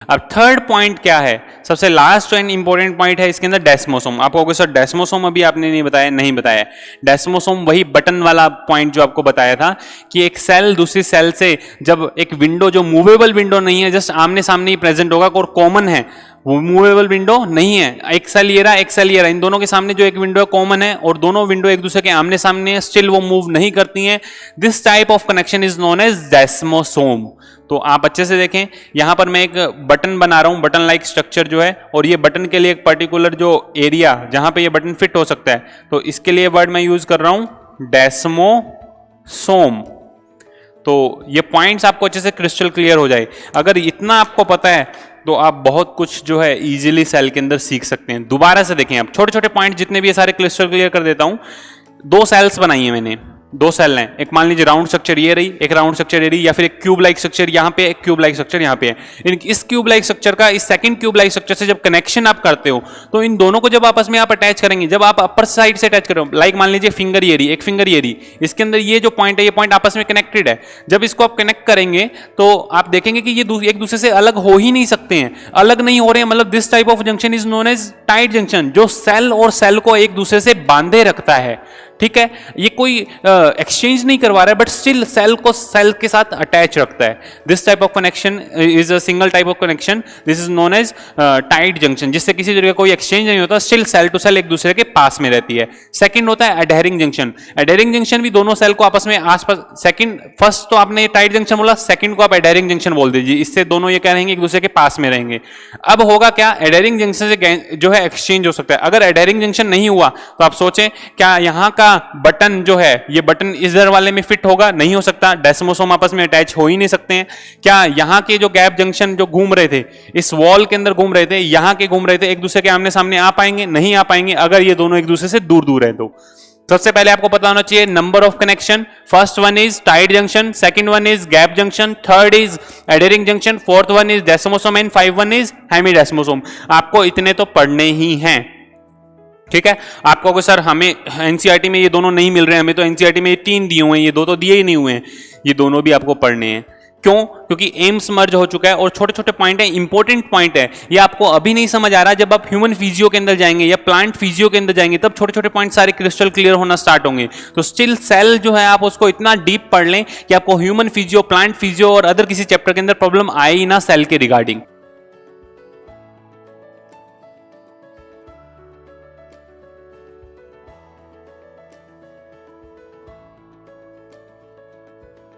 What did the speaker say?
अब third point क्या है, सबसे लास्ट एंड इंपॉर्टेंट पॉइंट है इसके अंदर डेस्मोसोम। आप कहोगे सर डेस्मोसोम अभी आपने नहीं बताया, नहीं बताया। डेस्मोसोम वही बटन वाला पॉइंट जो आपको बताया था कि एक सेल दूसरी सेल से जब एक विंडो जो मूवेबल विंडो नहीं है, जस्ट आमने सामने ही प्रेजेंट होगा और कॉमन है, वो मूवेबल विंडो नहीं है, एक सेल ये रहा एक सेल ये रहा, इन दोनों के सामने जो एक विंडो है कॉमन है और दोनों विंडो एक दूसरे के आमने सामने है, स्टिल वो मूव नहीं करती हैं। This type of connection is known as desmosome. तो आप अच्छे से देखें, यहां पर मैं एक बटन बना रहा हूं, बटन लाइक स्ट्रक्चर जो है, और ये बटन के लिए एक पर्टिकुलर जो एरिया जहां पे ये बटन फिट हो सकता है, तो इसके लिए वर्ड मैं यूज कर रहा हूं डेस्मोसोम। तो ये पॉइंट्स आपको अच्छे से क्रिस्टल क्लियर हो जाए। अगर इतना आपको पता है तो आप बहुत कुछ जो है इजीली सेल के अंदर सीख सकते हैं। दोबारा से देखें, आप छोटे छोटे पॉइंट जितने भी ये सारे क्रिस्टल क्लियर कर देता हूं। दो सेल्स बनाई है मैंने, दो सेल हैं, एक मान लीजिए राउंड स्ट्रक्चर ये रही, एक राउंड स्ट्रक्चर ये रही, या फिर एक क्यूब लाइक स्ट्रक्चर यहाँ पे, एक क्यूब लाइक स्ट्रक्चर यहाँ पे है। इस क्यूब लाइक स्ट्रक्चर का इस सेकंड क्यूब लाइक स्ट्रक्चर से जब कनेक्शन आप करते हो तो इन दोनों को जब आपस में आप अटैच करेंगे, जब आप अपर साइड से अटैच करो, लाइक मान लीजिए फिंगर ये रही, एक फिंगर ये रही, इसके अंदर ये जो पॉइंट है ये पॉइंट आपस में कनेक्टेड है। जब इसको आप कनेक्ट करेंगे तो आप देखेंगे कि ये एक दूसरे से अलग हो ही नहीं सकते हैं, अलग नहीं हो रहे हैं। मतलब this type of junction is known as tight junction, जो सेल और सेल को एक दूसरे से बांधे रखता है। ठीक है, ये कोई एक्सचेंज नहीं करवा रहा है, बट स्टिल सेल को सेल के साथ अटैच रखता है। This type of connection is a single type of connection, this is known as tight junction, जिससे किसी तरह का कोई एक्सचेंज नहीं होता, स्टिल सेल टू सेल एक दूसरे के पास में रहती है। सेकंड होता है एडहेरिंग जंक्शन। एडहेरिंग जंक्शन भी दोनों सेल को आपस में आसपास, सेकंड फर्स्ट तो आपने टाइट जंक्शन बोला, सेकंड को आप एडहेरिंग जंक्शन बोल दीजिए, इससे दोनों ये कह रहेंगे एक दूसरे के पास में रहेंगे। अब होगा क्या, एडहेरिंग जंक्शन से जो है एक्सचेंज हो सकता है। अगर एडहेरिंग जंक्शन नहीं हुआ तो आप सोचें क्या यहाँ का बटन जो है, ये बटन इधर वाले में फिट होगा? नहीं हो सकता, डेस्मोसोम आपस में अटैच हो ही नहीं सकते हैं। क्या यहाँ के जो गैप जंक्शन जो घूम रहे थे, इस वॉल के अंदर घूम रहे थे, यहाँ के घूम रहे थे, एक दूसरे के आमने सामने आ पाएंगे? नहीं आ पाएंगे, अगर ये दोनों एक दूसरे से दूर दूर है तो। सबसे पहले आपको पता होना चाहिए number of connection. First one is tight junction, second one is gap junction, third is adhering junction, fourth one is desmosome and five one is hemidesmosome. आपको इतने तो पढ़ने ही हैं। ठीक है, आप कहोगे सर हमें एनसीईआरटी में ये दोनों नहीं मिल रहे हैं, हमें तो एनसीईआरटी में ये 3 दिए हुए हैं, ये 2 तो दिए ही नहीं हुए हैं। ये दोनों भी आपको पढ़ने हैं। क्यों? क्योंकि एम्स मर्ज हो चुका है और छोटे छोटे पॉइंट है, इंपॉर्टेंट पॉइंट है। ये आपको अभी नहीं समझ आ रहा, जब आप ह्यूमन फिजियो के अंदर जाएंगे या प्लांट फिजियो के अंदर जाएंगे तब छोटे छोटे पॉइंट सारे क्रिस्टल क्लियर होना स्टार्ट होंगे। तो स्टिल सेल जो है आप उसको इतना डीप पढ़ लें कि आपको ह्यूमन फिजियो, प्लांट फिजियो और अदर किसी चैप्टर के अंदर प्रॉब्लम आए ही ना सेल के रिगार्डिंग।